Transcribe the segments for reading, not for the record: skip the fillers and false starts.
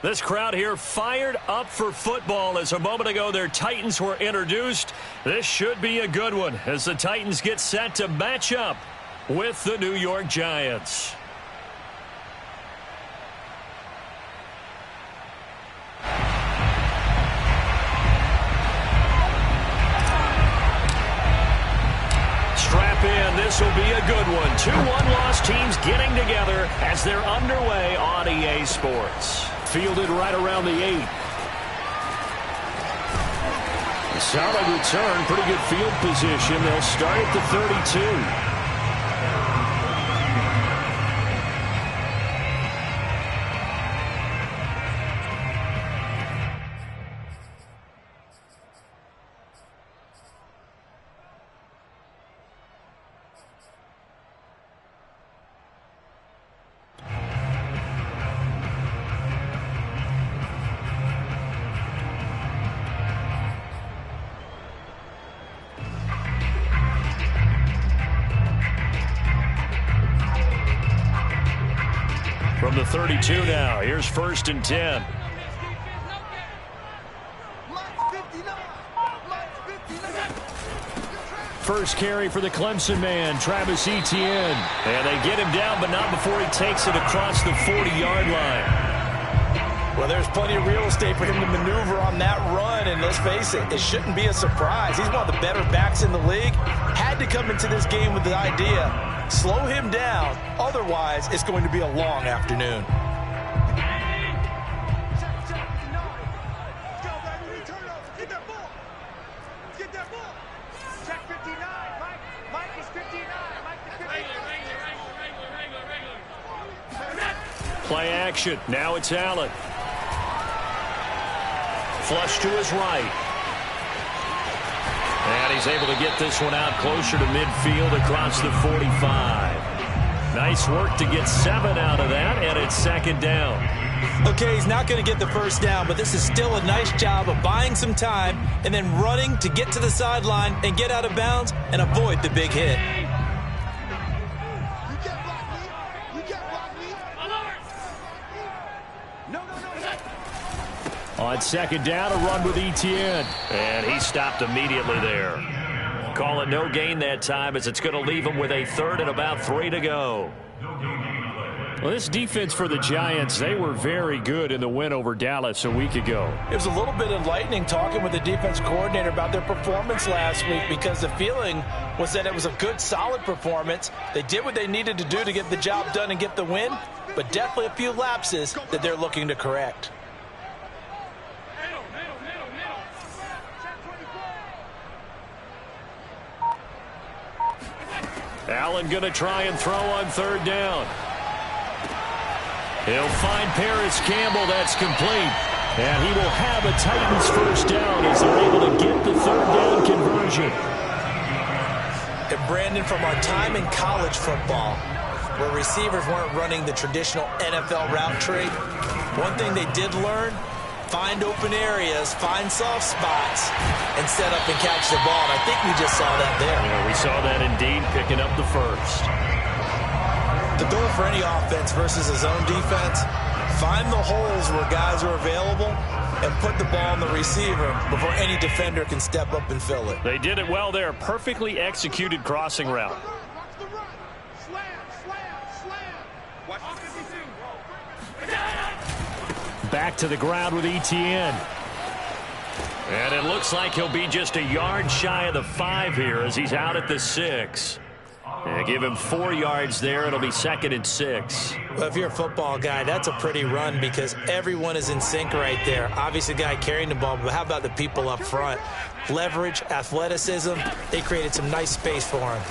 This crowd here fired up for football as a moment ago their Titans were introduced. This should be a good one as the Titans get set to match up with the New York Giants. Strap in. This will be a good one. 2 one-loss teams getting together as they're underway on EA Sports. Fielded right around the 8. A solid return. Pretty good field position. They'll start at the 32. From the 32 now, here's 1st and 10. First carry for the Clemson man, Travis Etienne. And they get him down, but not before he takes it across the 40-yard line. Well, there's plenty of real estate for him to maneuver on that run, and let's face it, it shouldn't be a surprise. He's one of the better backs in the league. Had to come into this game with the idea, slow him down, otherwise it's going to be a long afternoon. Play action. Now it's Allen. Flush to his right. And he's able to get this one out closer to midfield across the 45. Nice work to get 7 out of that, and it's 2nd down. Okay, he's not going to get the first down, but this is still a nice job of buying some time and then running to get to the sideline and get out of bounds and avoid the big hit. On 2nd down, a run with Etienne. And he stopped immediately there. Call it no gain that time as it's going to leave him with a 3rd and about 3 to go. Well, this defense for the Giants, they were very good in the win over Dallas a week ago. It was a little bit enlightening talking with the defense coordinator about their performance last week because the feeling was that it was a good, solid performance. They did what they needed to do to get the job done and get the win, but definitely a few lapses that they're looking to correct. Allen going to try and throw on 3rd down. He'll find Paris Campbell. That's complete. And he will have a Titans first down as they're able to get the 3rd down conversion. And Brandon, from our time in college football, where receivers weren't running the traditional NFL route tree, one thing they did learn, find open areas, find soft spots, and set up and catch the ball. And I think we just saw that there. Yeah, we saw that indeed, picking up the first. The goal for any offense versus a zone defense, find the holes where guys are available and put the ball on the receiver before any defender can step up and fill it. They did it well there. Perfectly executed crossing route. Back to the ground with Etienne. And it looks like he'll be just a yard shy of the 5 here as he's out at the 6. And give him 4 yards there. It'll be 2nd and 6. Well, if you're a football guy, that's a pretty run because everyone is in sync right there. Obviously, the guy carrying the ball, but how about the people up front? Leverage, athleticism, they created some nice space for him.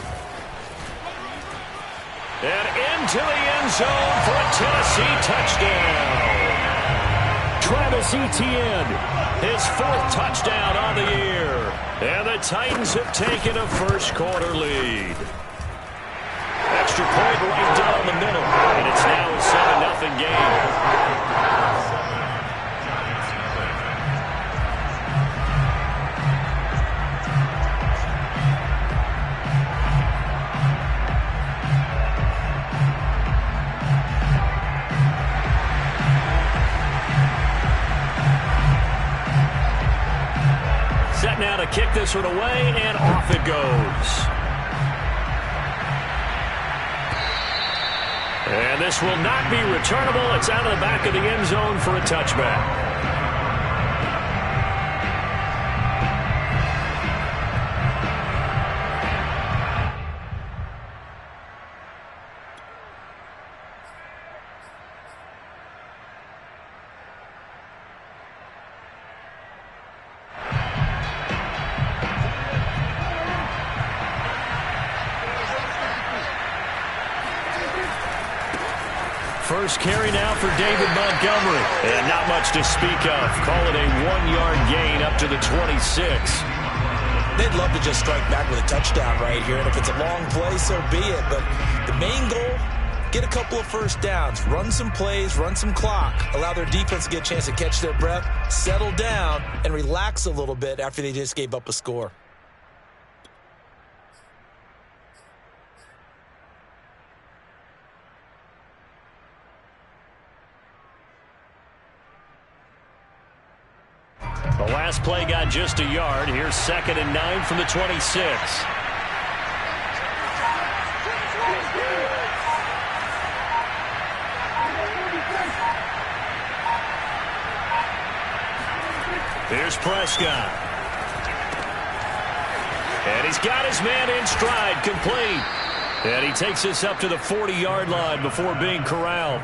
And into the end zone for a Tennessee touchdown. Travis Etienne, his 4th touchdown on the year. And the Titans have taken a first-quarter lead. Extra point right down the middle. And it's now a 7-0 game. now to kick this one away, and off it goes. And this will not be returnable. It's out of the back of the end zone for a touchback. First carry now for David Montgomery. And not much to speak of. Call it a 1-yard gain up to the 26. They'd love to just strike back with a touchdown right here. And if it's a long play, so be it. But the main goal, get a couple of first downs. Run some plays, run some clock. Allow their defense to get a chance to catch their breath, settle down, and relax a little bit after they just gave up a score. The last play got just a yard. Here's 2nd and 9 from the 26. Here's Prescott. And he's got his man in stride, complete. And he takes this up to the 40-yard line before being corralled.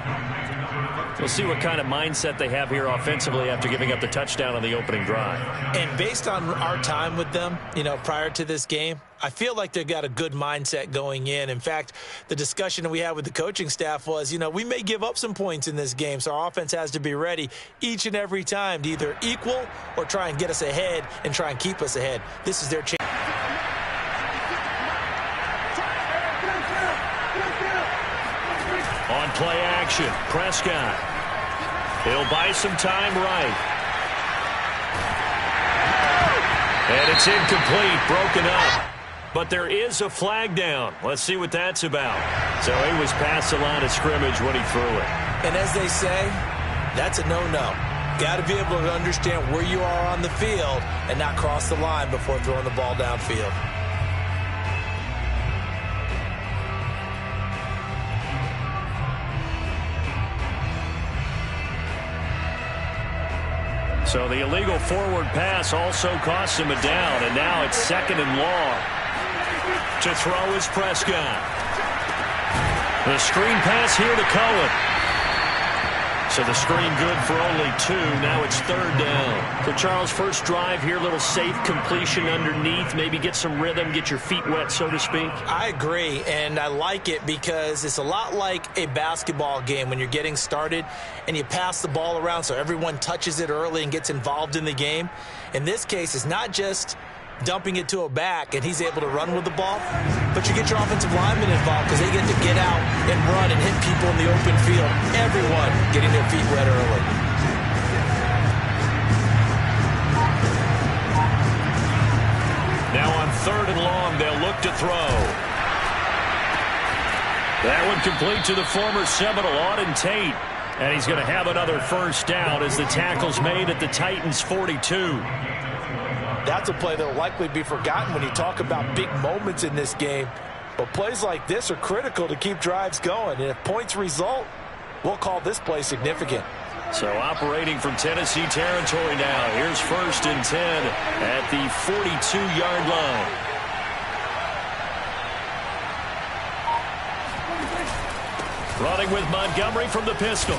We'll see what kind of mindset they have here offensively after giving up the touchdown on the opening drive. And based on our time with them, prior to this game, I feel like they've got a good mindset going in. In fact, the discussion that we had with the coaching staff was, we may give up some points in this game, so our offense has to be ready each and every time to either equal or try and get us ahead and try and keep us ahead. This is their chance. On play action, Prescott. He'll buy some time right. And it's incomplete, broken up. But there is a flag down. Let's see what that's about. So he was past the line of scrimmage when he threw it. And as they say, that's a no-no. Got to be able to understand where you are on the field and not cross the line before throwing the ball downfield. So the illegal forward pass also costs him a down, and now it's 2nd and long. To throw is Prescott. The screen pass here to Cohen. So the screen good for only 2. Now it's 3rd down. So Charles, first drive here, little safe completion underneath. Maybe get some rhythm, get your feet wet, so to speak. I agree, and I like it because it's a lot like a basketball game when you're getting started and you pass the ball around so everyone touches it early and gets involved in the game. In this case, it's not just dumping it to a back and he's able to run with the ball, but you get your offensive linemen involved because they get to get out and run and hit people in the open field. Everyone getting their feet wet early. Now on 3rd and long, they'll look to throw. That one complete to the former Seminole, Auden Tate. And he's going to have another first down as the tackle's made at the Titans' 42. That's a play that will likely be forgotten when you talk about big moments in this game. But plays like this are critical to keep drives going. And if points result, we'll call this play significant. So operating from Tennessee territory now. Here's 1st and 10 at the 42-yard line. Running with Montgomery from the pistol.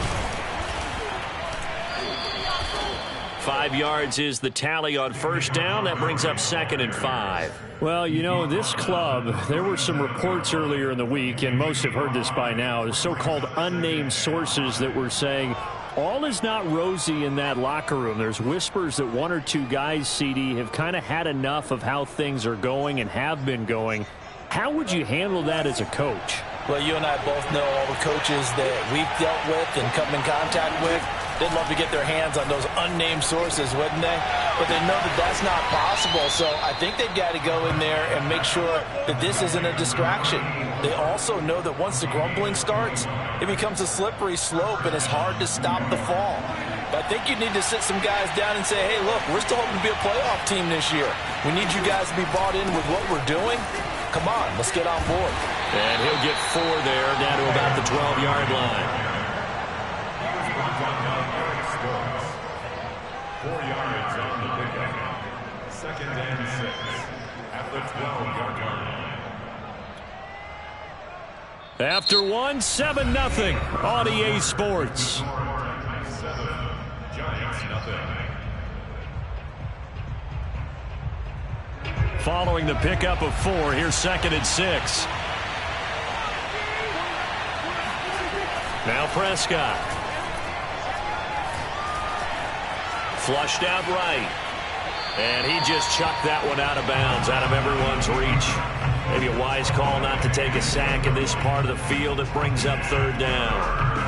5 yards is the tally on first down. That brings up 2nd and 5. Well, this club, there were some reports earlier in the week, and most have heard this by now, the so-called unnamed sources that were saying all is not rosy in that locker room. There's whispers that 1 or 2 guys, CD, have kind of had enough of how things are going and have been going. How would you handle that as a coach? Well, you and I both know all the coaches that we've dealt with and come in contact with. They'd love to get their hands on those unnamed sources, wouldn't they? But they know that that's not possible, so I think they've got to go in there and make sure that this isn't a distraction. They also know that once the grumbling starts, it becomes a slippery slope and it's hard to stop the fall. I think you need to sit some guys down and say, hey, look, we're still hoping to be a playoff team this year. We need you guys to be bought in with what we're doing. Come on, let's get on board. And he'll get 4 there, down to about the 12-yard line. 4 yards on the pickup. 2nd and 6 at the 12-yard line. After 1, 7-0 on EA Sports. 7, Giants nothing. Following the pickup of 4, here's 2nd and 6. Now Prescott. Flushed out right. And he just chucked that one out of bounds, out of everyone's reach. Maybe a wise call not to take a sack in this part of the field. It brings up 3rd down.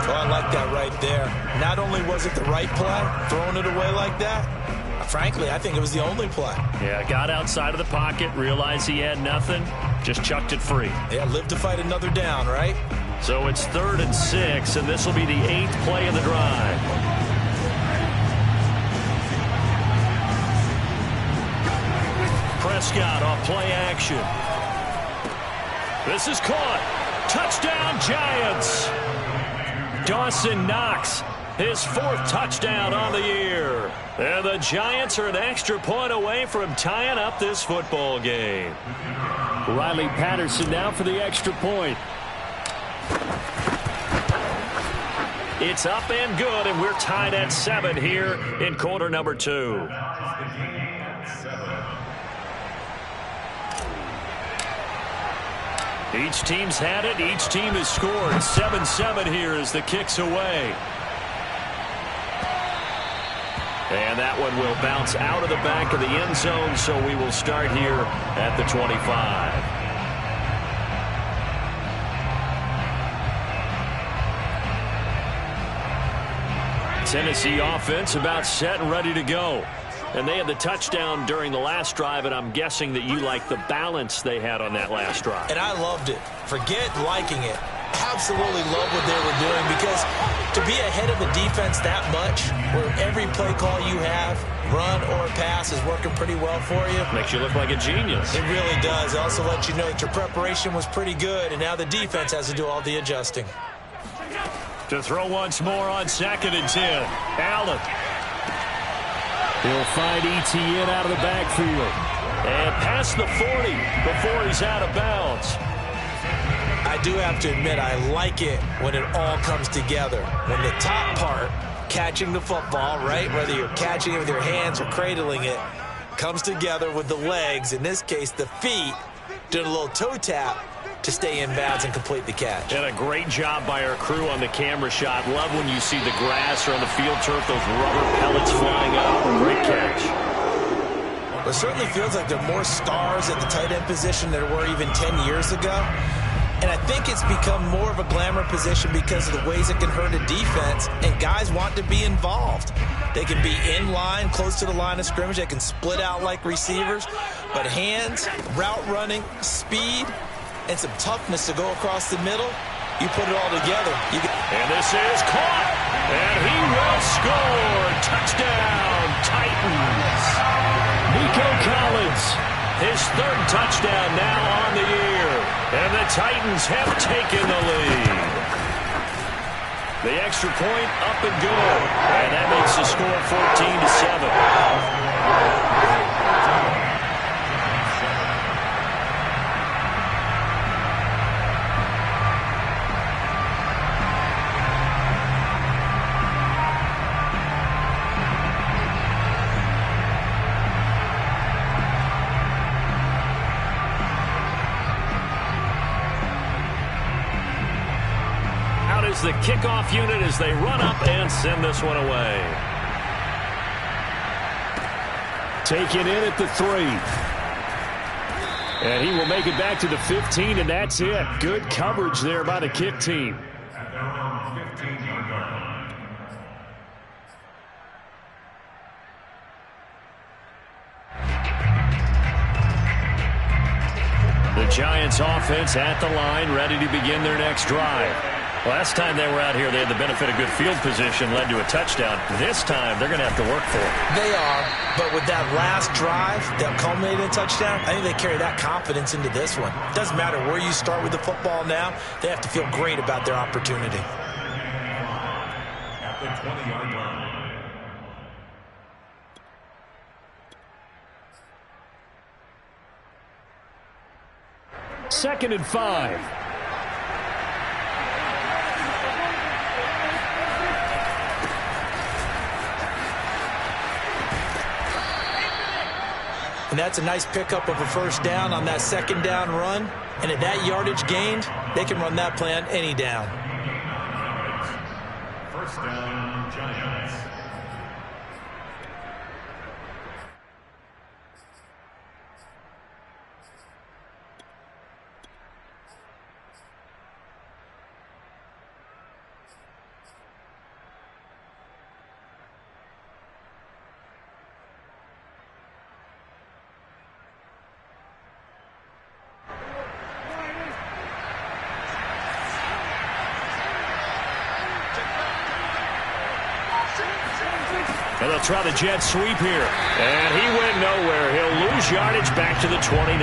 Oh, I like that right there. Not only was it the right play, throwing it away like that, frankly, I think it was the only play. Yeah, got outside of the pocket, realized he had nothing, just chucked it free. Yeah, live to fight another down, right? So it's 3rd and 6, and this will be the 8th play of the drive. Prescott on play action. This is caught. Touchdown, Giants. Dawson Knox, his 4th touchdown on the year. And the Giants are an extra point away from tying up this football game. Riley Patterson now for the extra point. It's up and good, and we're tied at 7 here in quarter number 2. Each team's had it. Each team has scored. 7-7 here as the kick's away. And that one will bounce out of the back of the end zone, so we will start here at the 25. Tennessee offense about set and ready to go. And they had the touchdown during the last drive, and I'm guessing that you like the balance they had on that last drive. And I loved it. Forget liking it. Absolutely love what they were doing, because to be ahead of the defense that much, where every play call you have, run or pass, is working pretty well for you. Makes you look like a genius. It really does. It also lets you know that your preparation was pretty good, and now the defense has to do all the adjusting. To throw once more on 2nd and 10. Allen. He'll find Etienne out of the backfield. And past the 40 before he's out of bounds. I do have to admit, I like it when it all comes together. When the top part, catching the football, right, whether you're catching it with your hands or cradling it, comes together with the legs, in this case the feet, doing a little toe tap to stay in bounds and complete the catch. And a great job by our crew on the camera shot. Love when you see the grass or on the field turf, those rubber pellets flying up. Great catch. Well, it certainly feels like there are more stars at the tight end position than there were even 10 years ago. And I think it's become more of a glamour position because of the ways it can hurt a defense, and guys want to be involved. They can be in line, close to the line of scrimmage. They can split out like receivers. But hands, route running, speed, and some toughness to go across the middle, you put it all together. And this is caught. And he will score. Touchdown, Titans. Nico Collins, his 3rd touchdown now on the year. And the Titans have taken the lead. The extra point up and good. And that makes the score 14-7. The kickoff unit as they run up and send this one away. Taken in at the 3. And he will make it back to the 15, and that's it. Good coverage there by the kick team. The Giants offense at the line, ready to begin their next drive. Last time they were out here, they had the benefit of good field position, led to a touchdown. This time, they're going to have to work for it. They are, but with that last drive that culminated in a touchdown, I think they carry that confidence into this one. It doesn't matter where you start with the football now. They have to feel great about their opportunity. At the 20-yard line. Second and 5. And that's a nice pickup of a first down on that second down run. And at that yardage gained, they can run that play on any down. First down, Giants. And they'll try the jet sweep here. And he went nowhere. He'll lose yardage back to the 29.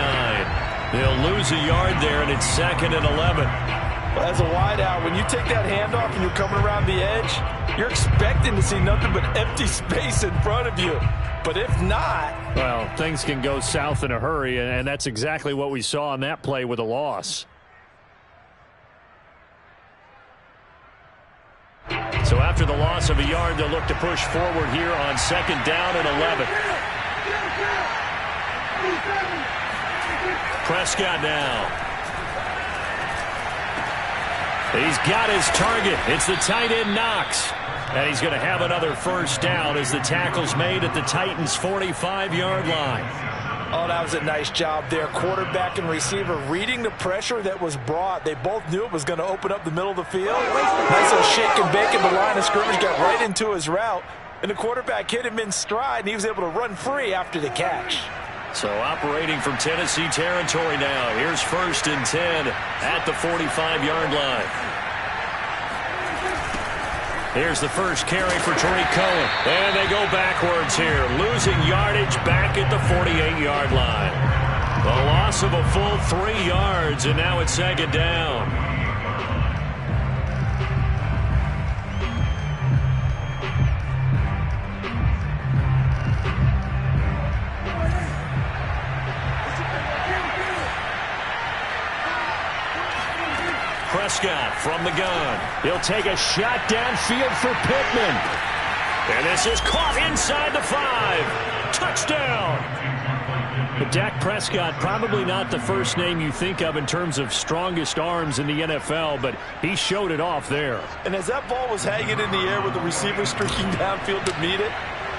He'll lose a yard there, and it's second and 11. As a wideout, when you take that handoff and you're coming around the edge, you're expecting to see nothing but empty space in front of you. But if not... Well, things can go south in a hurry, and that's exactly what we saw on that play with a loss. So after the loss of a yard, they'll look to push forward here on second down and 11. Prescott now. He's got his target. It's the tight end Knox. And he's going to have another first down as the tackle's made at the Titans' 45-yard line. Oh, that was a nice job there. Quarterback and receiver reading the pressure that was brought. They both knew it was going to open up the middle of the field. Nice little shake and bake in the line of scrimmage, got right into his route. And the quarterback hit him in stride, and he was able to run free after the catch. So operating from Tennessee territory now. Here's first and 10 at the 45-yard line. Here's the first carry for Tariq Cohen. And they go backwards here, losing yardage back at the 48-yard line. The loss of a full 3 yards, and now it's second down. Prescott from the gun. He'll take a shot downfield for Pittman. And this is caught inside the 5. Touchdown. But Dak Prescott, probably not the first name you think of in terms of strongest arms in the NFL, but he showed it off there. And as that ball was hanging in the air with the receiver streaking downfield to meet it,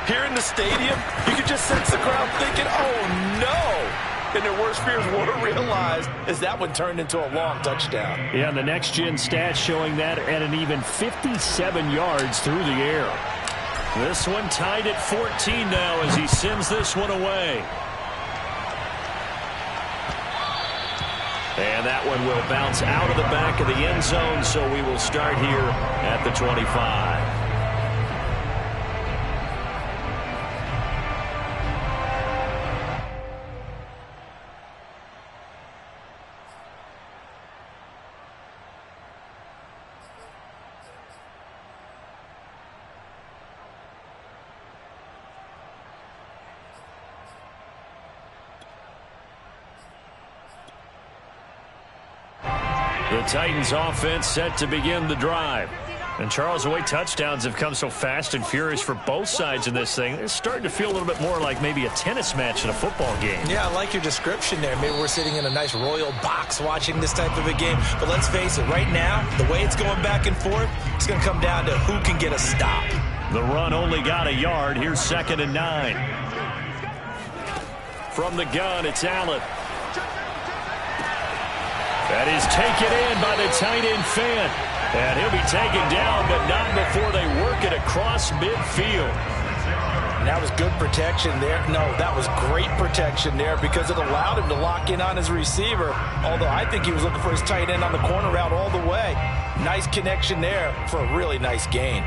here in the stadium, you could just sense the crowd thinking, oh, no. And their worst fears were realized as that one turned into a long touchdown. Yeah, and the next-gen stats showing that at an even 57 yards through the air. This one tied at 14 now as he sends this one away. And that one will bounce out of the back of the end zone, so we will start here at the 25. The Titans offense set to begin the drive. And Charles, the way touchdowns have come so fast and furious for both sides in this thing, it's starting to feel a little bit more like maybe a tennis match in a football game. Yeah, I like your description there. Maybe we're sitting in a nice royal box watching this type of a game. But let's face it, right now, the way it's going back and forth, it's going to come down to who can get a stop. The run only got a yard. Here's second and 9. From the gun, it's Allen. That is taken in by the tight end Fant. And he'll be taken down, but not before they work it across midfield. And that was good protection there. No, that was great protection there because it allowed him to lock in on his receiver. Although I think he was looking for his tight end on the corner route all the way. Nice connection there for a really nice gain.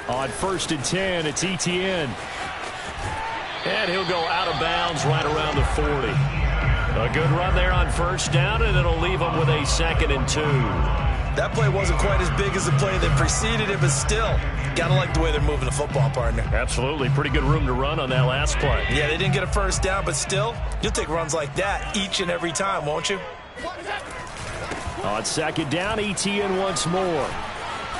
On 1st and 10, it's Etienne. And he'll go out of bounds right around the 40. A good run there on 1st down, and it'll leave him with a 2nd and 2. That play wasn't quite as big as the play that preceded it, but still, gotta like the way they're moving the football, partner. Absolutely. Pretty good room to run on that last play. Yeah, they didn't get a 1st down, but still, you'll take runs like that each and every time, won't you? On 2nd down, Etienne once more.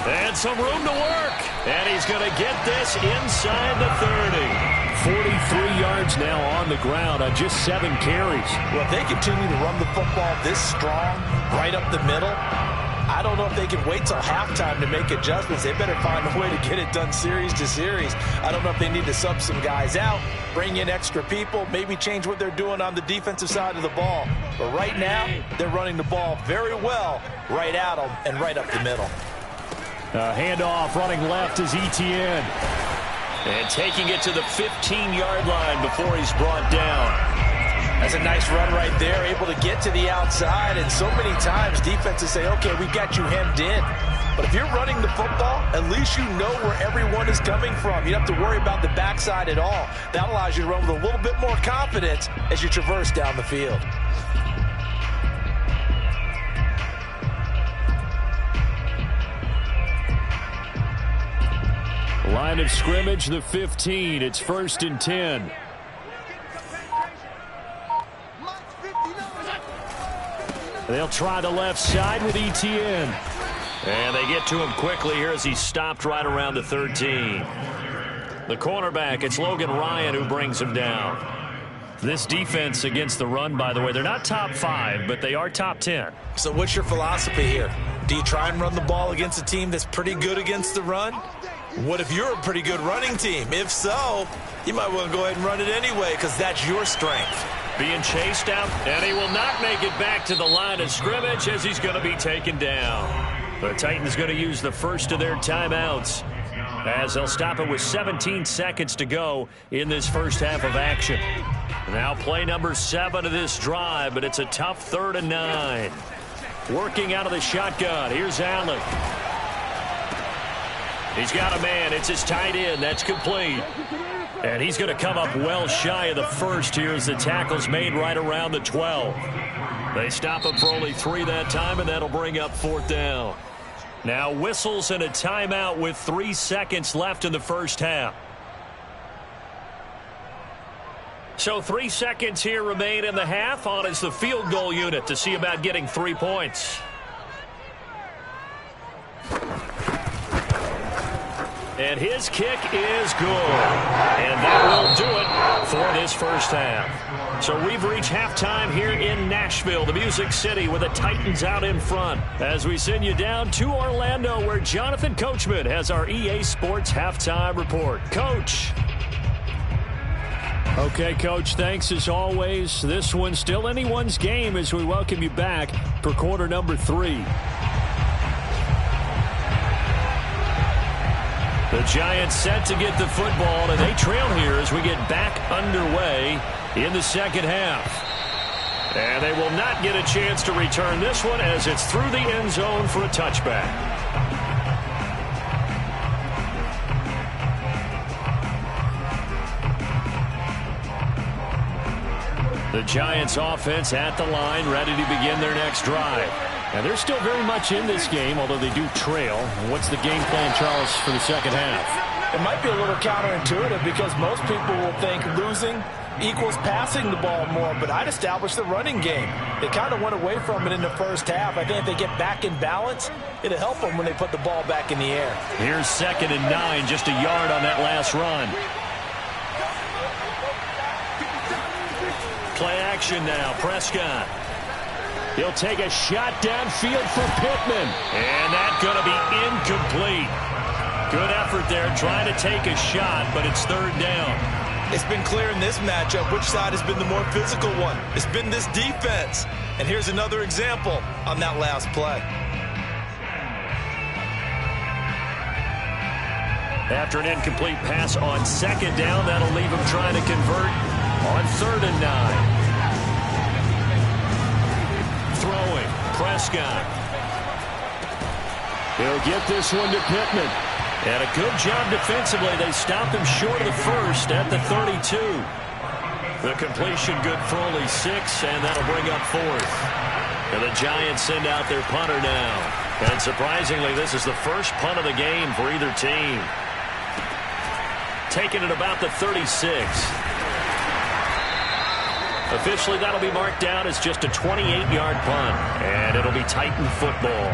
And some room to work. And he's going to get this inside the 30. 43 yards now on the ground on just 7 carries. Well, if they continue to run the football this strong, right up the middle, I don't know if they can wait till halftime to make adjustments. They better find a way to get it done series to series. I don't know if they need to sub some guys out, bring in extra people, maybe change what they're doing on the defensive side of the ball. But right now, they're running the ball very well right at them and right up the middle. Handoff running left is Etienne. And taking it to the 15-yard line before he's brought down. That's a nice run right there, able to get to the outside. And so many times defenses say, okay, we've got you hemmed in. But if you're running the football, at least you know where everyone is coming from. You don't have to worry about the backside at all. That allows you to run with a little bit more confidence as you traverse down the field. Line of scrimmage, the 15. It's 1st and 10. They'll try the left side with Etienne. And they get to him quickly here as he's stopped right around the 13. The cornerback, it's Logan Ryan who brings him down. This defense against the run, by the way, they're not top 5, but they are top 10. So what's your philosophy here? Do you try and run the ball against a team that's pretty good against the run? What if you're a pretty good running team? If so, you might want to go ahead and run it anyway because that's your strength. Being chased out, and he will not make it back to the line of scrimmage as he's going to be taken down. The Titans going to use the first of their timeouts as they'll stop it with 17 seconds to go in this first half of action. Now play number 7 of this drive, but it's a tough 3rd and 9. Working out of the shotgun. Here's Allen. He's got a man. It's his tight end. That's complete. And he's going to come up well shy of the first here as the tackle's made right around the 12. They stop him for only 3 that time, and that'll bring up 4th down. Now whistles and a timeout with 3 seconds left in the first half. So 3 seconds here remain in the half. On is the field goal unit to see about getting 3 points. And his kick is good. And that will do it for this first half. So we've reached halftime here in Nashville, the Music City, with the Titans out in front. As we send you down to Orlando, where Jonathan Coachman has our EA Sports halftime report. Coach. Okay, Coach, thanks as always. This one's still anyone's game as we welcome you back for quarter number 3. The Giants set to get the football, and they trail here as we get back underway in the second half. And they will not get a chance to return this one as it's through the end zone for a touchback. The Giants offense at the line, ready to begin their next drive. And they're still very much in this game, although they do trail. What's the game plan, Charles, for the second half? It might be a little counterintuitive because most people will think losing equals passing the ball more, but I'd establish the running game. They kind of went away from it in the first half. I think if they get back in balance, it'll help them when they put the ball back in the air. Here's 2nd and 9, just a yard on that last run. Play action now, Prescott. He'll take a shot downfield for Pittman. And that's going to be incomplete. Good effort there trying to take a shot, but it's 3rd down. It's been clear in this matchup which side has been the more physical one. It's been this defense. And here's another example on that last play. After an incomplete pass on 2nd down, that'll leave him trying to convert on 3rd and 9. Throwing, Prescott. He'll get this one to Pittman. And a good job defensively. They stopped him short of the first at the 32. The completion good for only 6, and that'll bring up 4th. And the Giants send out their punter now. And surprisingly, this is the first punt of the game for either team. Taking it about the 36. Officially, that'll be marked down as just a 28-yard punt. And it'll be Titan football.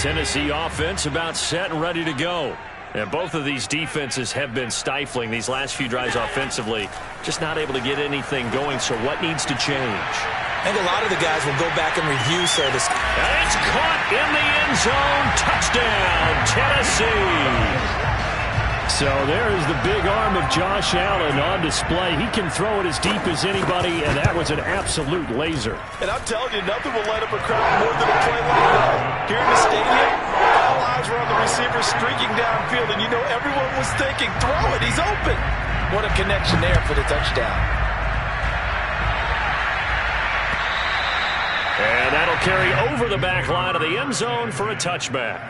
Tennessee offense about set and ready to go. And both of these defenses have been stifling these last few drives offensively. Just not able to get anything going, so what needs to change? I think a lot of the guys will go back and review, so to speak. And it's caught in the end zone. Touchdown, Tennessee. So there is the big arm of Josh Allen on display. He can throw it as deep as anybody, and that was an absolute laser. And I'm telling you, nothing will light up a crowd more than a play like that. Here in the stadium, all eyes were on the receiver streaking downfield, and you know everyone was thinking, throw it, he's open. What a connection there for the touchdown. And that'll carry over the back line of the end zone for a touchback.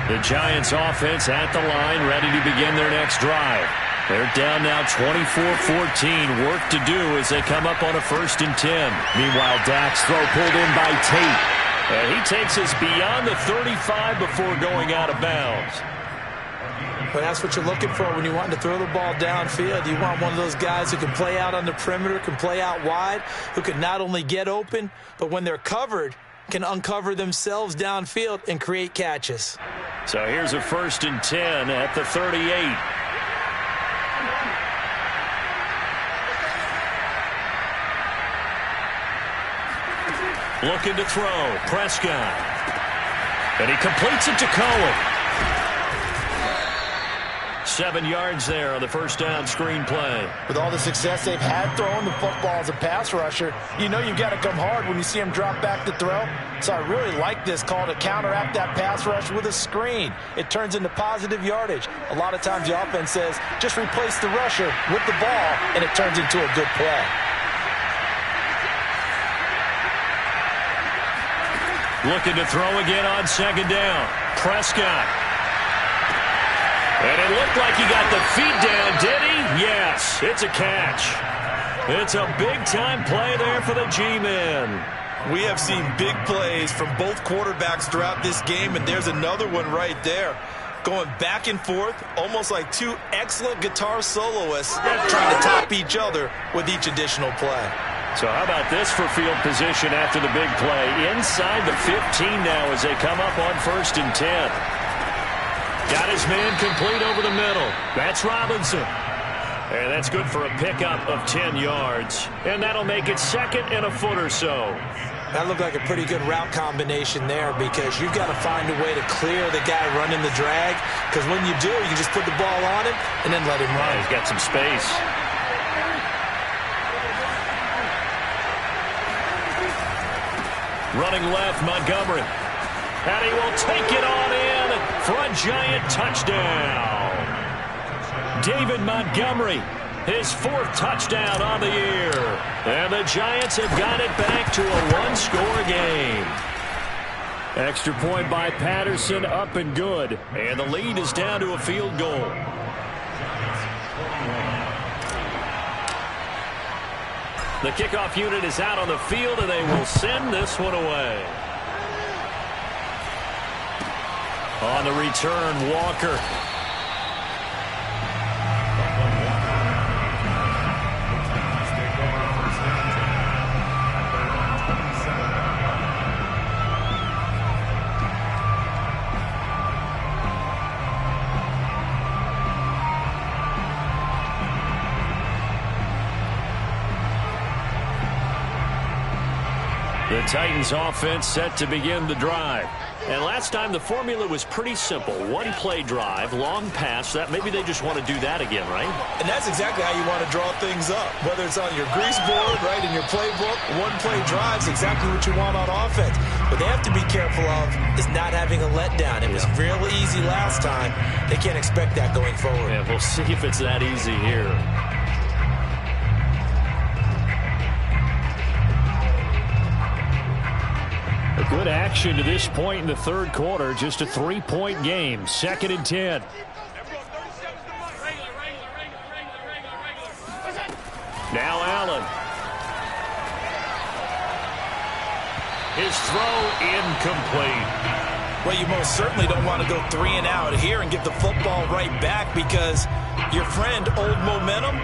The Giants offense at the line, ready to begin their next drive. They're down now 24-14. Work to do as they come up on a 1st and 10. Meanwhile, Dak's throw pulled in by Tate. And he takes us beyond the 35 before going out of bounds. But that's what you're looking for when you want to throw the ball downfield. You want one of those guys who can play out on the perimeter, can play out wide, who can not only get open, but when they're covered, can uncover themselves downfield and create catches. So here's a 1st and 10 at the 38. Looking to throw, Prescott. And he completes it to Cohen. 7 yards there on the 1st down screen play. With all the success they've had throwing the football as a pass rusher, you know you've got to come hard when you see him drop back to throw. So I really like this call to counteract that pass rush with a screen. It turns into positive yardage. A lot of times the offense says, just replace the rusher with the ball, and it turns into a good play. Looking to throw again on 2nd down. Prescott. And it looked like he got the feet down, did he? Yes, it's a catch. It's a big-time play there for the G-men. We have seen big plays from both quarterbacks throughout this game, and there's another one right there. Going back and forth, almost like two excellent guitar soloists trying to top each other with each additional play. So how about this for field position after the big play? Inside the 15 now as they come up on 1st and 10. Got his man complete over the middle. That's Robinson. And that's good for a pickup of 10 yards. And that'll make it 2nd and a foot or so. That looked like a pretty good route combination there because you've got to find a way to clear the guy running the drag. Because when you do, you just put the ball on him and then let him run. He's got some space. Running left, Montgomery. And he will take it on in for a giant touchdown. David Montgomery, his 4th touchdown on the year. And the Giants have got it back to a one-score game. Extra point by Patterson, up and good. And the lead is down to a field goal. The kickoff unit is out on the field, and they will send this one away. On the return, Walker. The Titans offense set to begin the drive. And last time the formula was pretty simple. One play drive, long pass. That maybe they just want to do that again, right? And that's exactly how you want to draw things up. Whether it's on your grease board, right, in your playbook, one play drive's exactly what you want on offense. What they have to be careful of is not having a letdown. It was real easy last time. They can't expect that going forward. Yeah, we'll see if it's that easy here. Good action to this point in the third quarter. Just a 3-point game. 2nd and 10. Now Allen. His throw incomplete. Well, you most certainly don't want to go 3 and out here and get the football right back, because your friend, Old Momentum,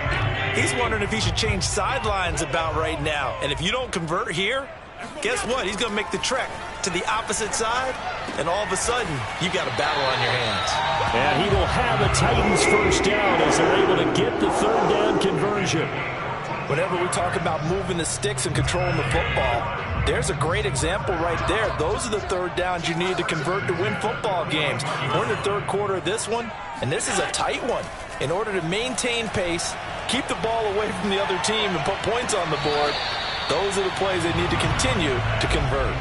he's wondering if he should change sidelines about right now. And if you don't convert here, guess what? He's going to make the trek to the opposite side, and all of a sudden, you've got a battle on your hands. And he will have a Titans first down as they're able to get the 3rd down conversion. Whenever we talk about moving the sticks and controlling the football, there's a great example right there. Those are the 3rd downs you need to convert to win football games. We're in the 3rd quarter of this one, and this is a tight one. In order to maintain pace, keep the ball away from the other team, and put points on the board, those are the plays they need to continue to convert.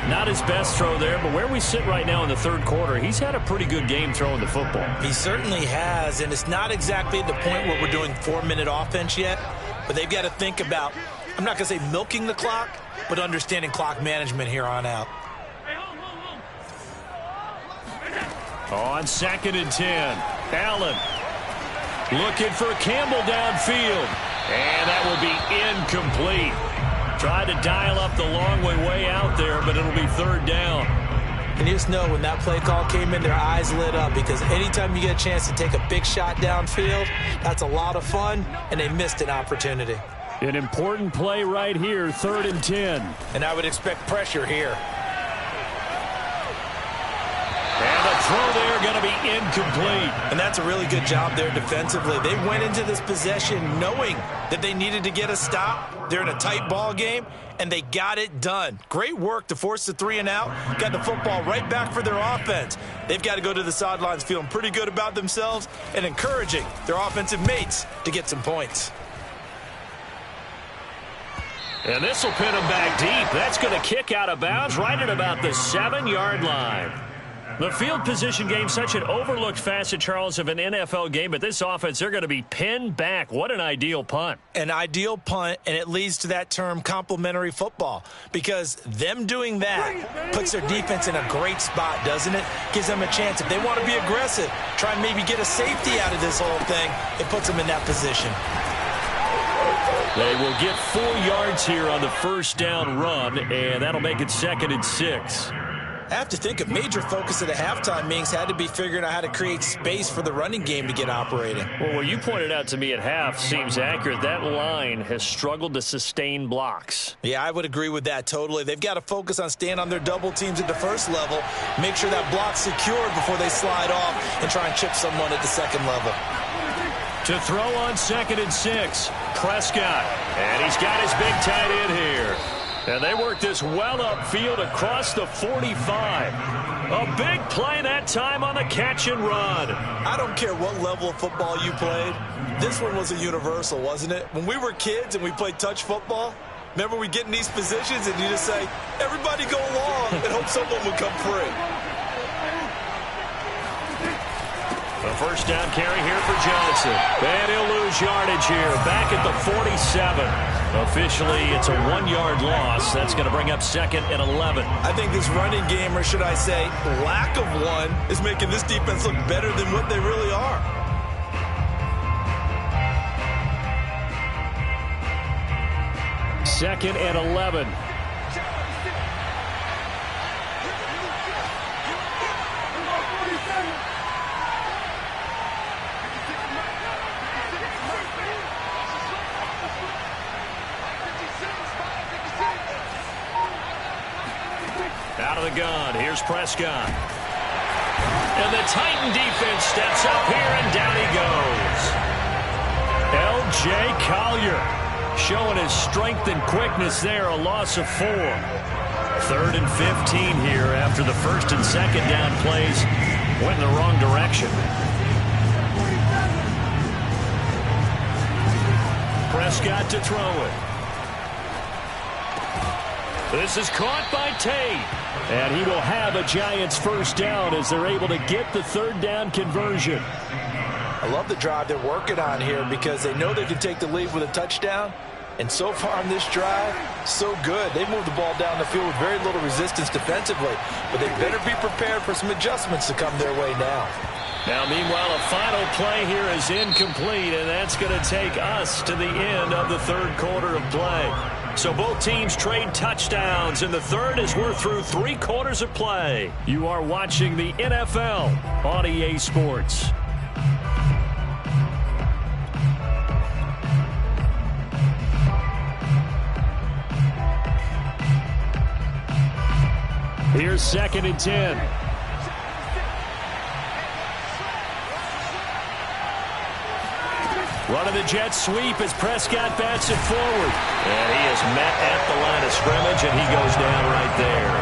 Not his best throw there, but where we sit right now in the 3rd quarter, he's had a pretty good game throwing the football. He certainly has, and it's not exactly at the point where we're doing 4-minute offense yet, but they've got to think about, I'm not going to say milking the clock, but understanding clock management here on out. On 2nd and 10, Allen looking for Campbell downfield. And that will be incomplete. Tried to dial up the long way out there, but it'll be 3rd down. And you just know when that play call came in, their eyes lit up, because anytime you get a chance to take a big shot downfield, that's a lot of fun, and they missed an opportunity. An important play right here, 3rd and 10. And I would expect pressure here. And the throw there going to be incomplete. And that's a really good job there defensively. They went into this possession knowing that they needed to get a stop. They're in a tight ball game, and they got it done. Great work to force the 3 and out. Got the football right back for their offense. They've got to go to the sidelines feeling pretty good about themselves and encouraging their offensive mates to get some points. And this will pin them back deep. That's going to kick out of bounds right at about the 7-yard line. The field position game, such an overlooked facet, Charles, of an NFL game, but this offense, they're going to be pinned back. What an ideal punt. An ideal punt, and it leads to that term complementary football, because them doing that puts their defense in a great spot, doesn't it? Gives them a chance. If they want to be aggressive, try and maybe get a safety out of this whole thing, it puts them in that position. They will get 4 yards here on the 1st down run, and that'll make it 2nd and 6. I have to think a major focus of the halftime meetings had to be figuring out how to create space for the running game to get operating. Well, what you pointed out to me at half seems accurate. That line has struggled to sustain blocks. Yeah, I would agree with that totally. They've got to focus on staying on their double teams at the 1st level, make sure that block's secured before they slide off and try and chip someone at the 2nd level. To throw on 2nd and 6, Prescott. And he's got his big tight end here. And they work this well upfield across the 45. A big play that time on the catch and run. I don't care what level of football you played. This one was a universal, wasn't it? When we were kids and we played touch football, Remember, we get in these positions and you just say, everybody go along and hope someone will come free. A first down carry here for Johnson. And he'll lose yardage here. Back at the 47. Officially, it's a 1-yard loss. That's going to bring up 2nd and 11. I think this running game, or should I say lack of one, is making this defense look better than what they really are. Second and 11. Out of the gun, here's Prescott. And the Titan defense steps up here, and down he goes. L.J. Collier showing his strength and quickness there, a loss of 4. 3rd and 15 here after the 1st and 2nd down plays went in the wrong direction. Prescott to throw it. This is caught by Tate. And he will have a Giants first down as they're able to get the 3rd down conversion. I love the drive they're working on here because they know they can take the lead with a touchdown. And so far on this drive, so good. They moved the ball down the field with very little resistance defensively. But they better be prepared for some adjustments to come their way now. Now, meanwhile, a final play here is incomplete, and that's going to take us to the end of the 3rd quarter of play. So both teams trade touchdowns in the 3rd as we're through 3 quarters of play. You are watching the NFL on EA Sports. Here's 2nd and 10. Running the jet sweep as Prescott bats it forward. And he is met at the line of scrimmage, and he goes down right there.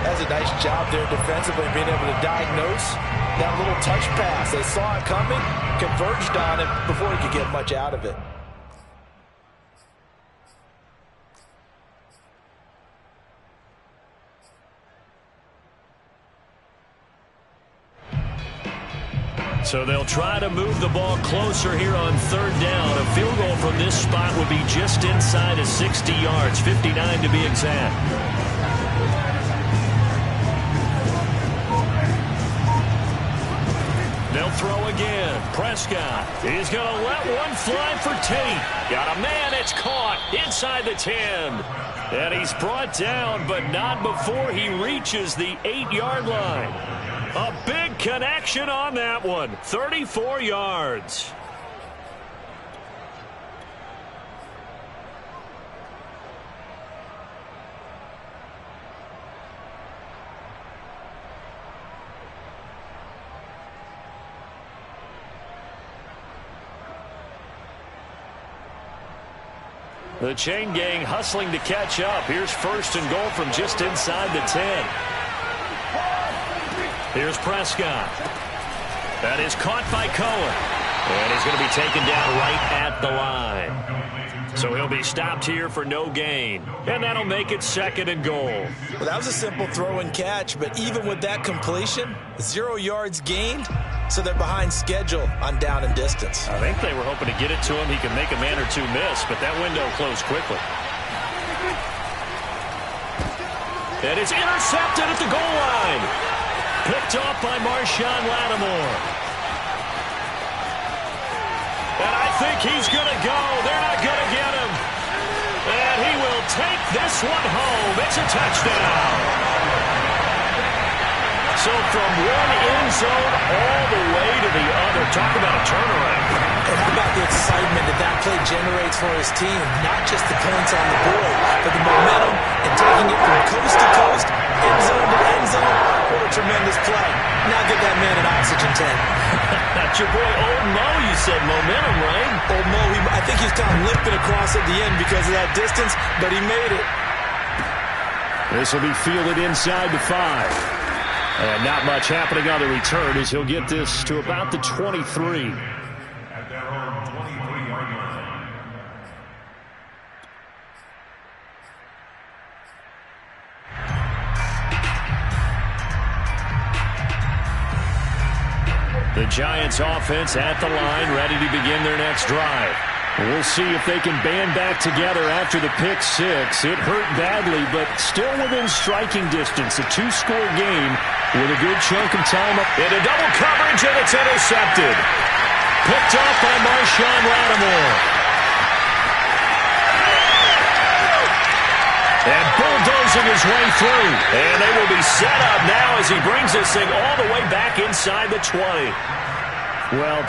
That's a nice job there defensively, being able to diagnose that little touch pass. They saw it coming, converged on it before he could get much out of it. So they'll try to move the ball closer here on 3rd down. A field goal from this spot would be just inside of 60 yards, 59 to be exact. They'll throw again. Prescott. He's going to let one fly for Tate. Got a man. It's caught inside the 10. And he's brought down, but not before he reaches the 8-yard line. A big connection on that one. 34 yards. The chain gang hustling to catch up. Here's 1st and goal from just inside the 10. Here's Prescott. That is caught by Cohen. And he's going to be taken down right at the line. So he'll be stopped here for no gain. And that'll make it 2nd and goal. Well, that was a simple throw and catch, but even with that completion, 0 yards gained, so they're behind schedule on down and distance. I think they were hoping to get it to him. He could make a man or two miss, but that window closed quickly. And it's intercepted at the goal line. Picked off by Marshawn Lattimore. And I think he's going to go. They're not going to get him. And he will take this one home. It's a touchdown. So from one end zone all the way to the other. Talk about a turnaround. And how about the excitement that play generates for his team? Not just the points on the board, but the momentum and taking it from coast to coast, end zone to end zone. What a tremendous play. Now get that man an oxygen tank. That's your boy Old Mo. You said momentum, right? Old Mo, I think he's kind of limping across at the end because of that distance, but he made it. This will be fielded inside the 5. And not much happening on the return as he'll get this to about the 23. At their own 23-yard line. The Giants offense at the line, ready to begin their next drive. We'll see if they can band back together after the pick six. It hurt badly, but still within striking distance. A two-score game with a good chunk of time up. Into double coverage, and it's intercepted. Picked up by Marshawn Lattimore. And bulldozing his way through. And they will be set up now as he brings this thing all the way back inside the 20. Well,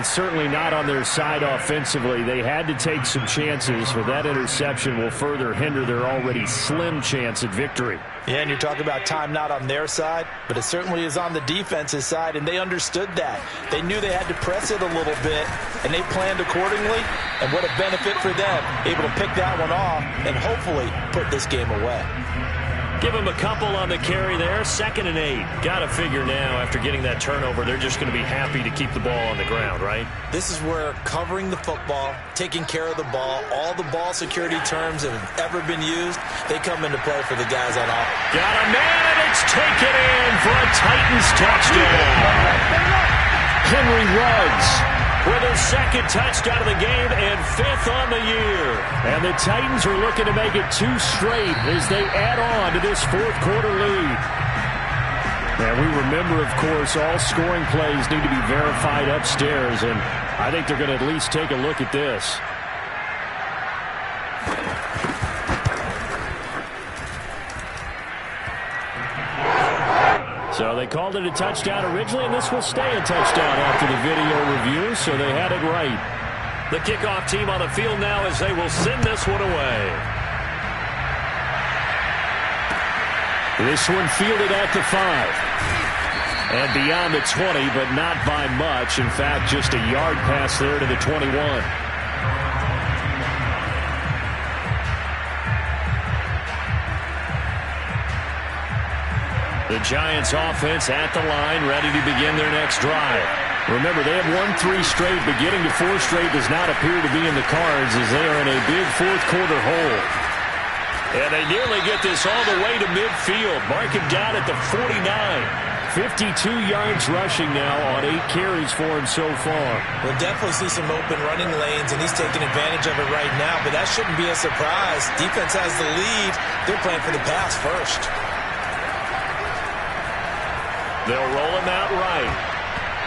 certainly not on their side offensively. They had to take some chances, but that interception will further hinder their already slim chance at victory. Yeah, and you're talking about time not on their side, but it certainly is on the defense's side, and they understood that. They knew they had to press it a little bit, and they planned accordingly, and what a benefit for them, able to pick that one off and hopefully put this game away. Give them a couple on the carry there. 2nd and 8. Got to figure now, after getting that turnover, they're just going to be happy to keep the ball on the ground, right? This is where covering the football, taking care of the ball, all the ball security terms that have ever been used, they come into play for the guys on offense. Got a man, and it's taken in for a Titans touchdown. Henry Ruggs with his 2nd touchdown of the game and 5th on the year. And the Titans are looking to make it 2 straight as they add on to this 4th quarter lead. And we remember, of course, all scoring plays need to be verified upstairs, and I think they're going to at least take a look at this. So they called it a touchdown originally, and this will stay a touchdown after the video review, so they had it right. The kickoff team on the field now as they will send this one away. This one fielded at the 5. And beyond the 20, but not by much. In fact, just a yard pass there to the 21. The Giants offense at the line, ready to begin their next drive. Remember, they have won 3 straight, but getting to 4 straight does not appear to be in the cards as they are in a big 4th quarter hole. And they nearly get this all the way to midfield. Mark him down at the 49. 52 yards rushing now on 8 carries for him so far. We'll definitely see some open running lanes, and he's taking advantage of it right now, but that shouldn't be a surprise. Defense has the lead. They're playing for the pass first. They'll roll him out right.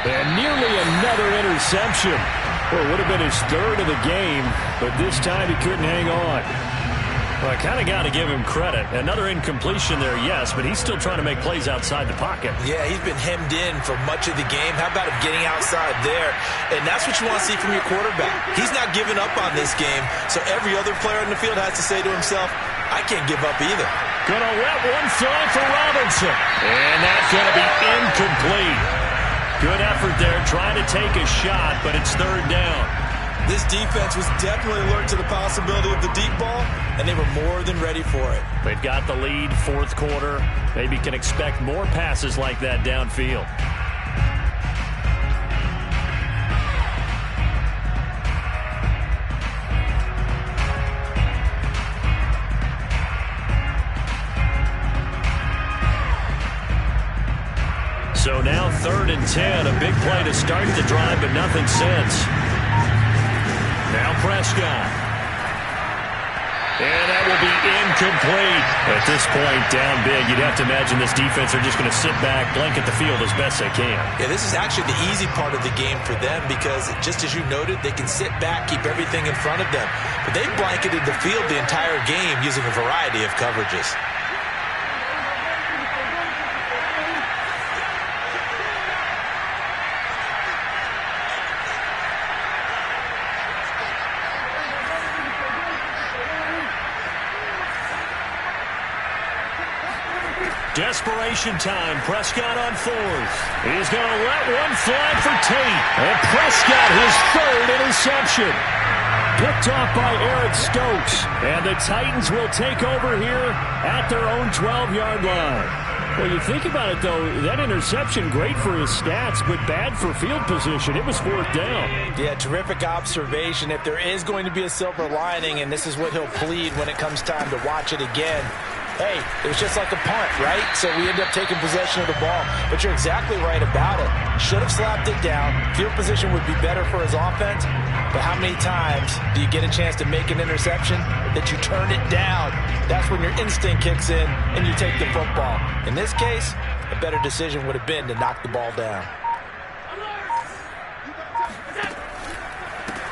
And nearly another interception. Well, it would have been his 3rd of the game, but this time he couldn't hang on. Well, I kind of got to give him credit. Another incompletion there, yes, but he's still trying to make plays outside the pocket. Yeah, he's been hemmed in for much of the game. How about him getting outside there? And that's what you want to see from your quarterback. He's not giving up on this game, so every other player in the field has to say to himself, I can't give up either. Gonna let one fly for Robinson. And that's gonna be incomplete. Good effort there, trying to take a shot, but it's 3rd down. This defense was definitely alert to the possibility of the deep ball, and they were more than ready for it. They've got the lead, 4th quarter. Maybe can expect more passes like that downfield. So now 3rd and 10, a big play to start the drive, but nothing since. Now Prescott. And that will be incomplete. At this point, down big, you'd have to imagine this defense are just going to sit back, blanket the field as best they can. Yeah, this is actually the easy part of the game for them because, just as you noted, they can sit back, keep everything in front of them. But they've blanketed the field the entire game using a variety of coverages. Desperation time. Prescott on 4th. He's going to let one fly for Tate. And Prescott, his 3rd interception. Picked off by Eric Stokes. And the Titans will take over here at their own 12-yard line. Well, you think about it, though, that interception, great for his stats, but bad for field position. It was 4th down. Yeah, terrific observation. If there is going to be a silver lining, and this is what he'll plead when it comes time to watch it again, hey, it was just like a punt, right? So we end up taking possession of the ball. But you're exactly right about it. Should have slapped it down. Field position would be better for his offense. But how many times do you get a chance to make an interception that you turn it down? That's when your instinct kicks in and you take the football. In this case, a better decision would have been to knock the ball down.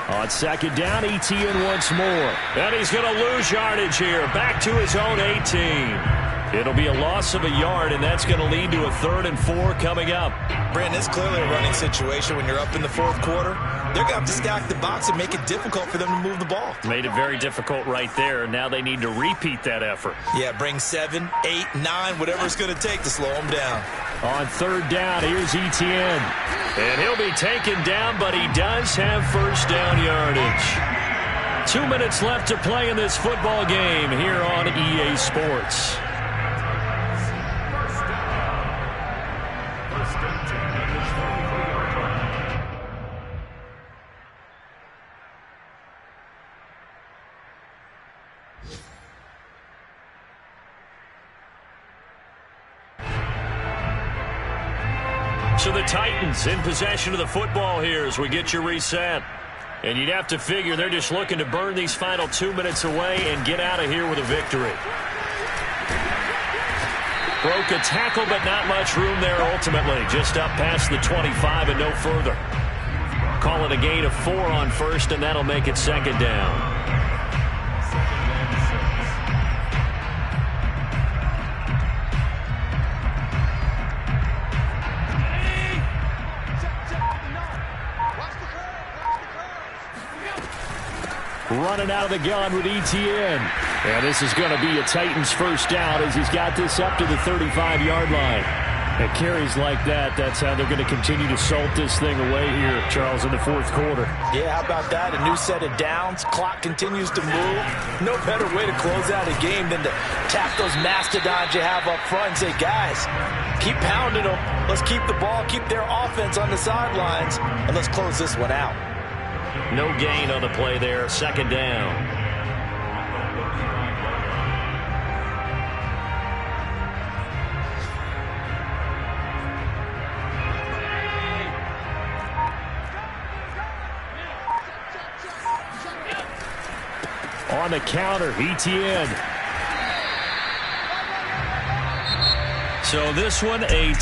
On second down, Etienne once more. And he's going to lose yardage here. Back to his own 18. It'll be a loss of a yard, and that's going to lead to a 3rd and 4 coming up. Brandon, it's clearly a running situation when you're up in the 4th quarter. They're going to have to stack the box and make it difficult for them to move the ball. Made it very difficult right there. Now they need to repeat that effort. Yeah, bring 7, 8, 9, whatever it's going to take to slow them down. On 3rd down, here's Etienne. And he'll be taken down, but he does have first down yardage. 2 minutes left to play in this football game here on EA Sports. So the Titans in possession of the football here as we get you reset. And you'd have to figure they're just looking to burn these final 2 minutes away and get out of here with a victory. Broke a tackle, but not much room there ultimately. Just up past the 25 and no further. Call it a gain of 4 on first, and that'll make it 2nd down. Running out of the gun with Etienne. And this is going to be a Titans first down as he's got this up to the 35-yard line. And carries like that, that's how they're going to continue to salt this thing away here, Charles, in the 4th quarter. Yeah, how about that? A new set of downs. Clock continues to move. No better way to close out a game than to tap those mastodons you have up front and say, guys, keep pounding them. Let's keep the ball, keep their offense on the sidelines, and let's close this one out. No gain on the play there. 2nd down. On the counter, Etienne. So this one, a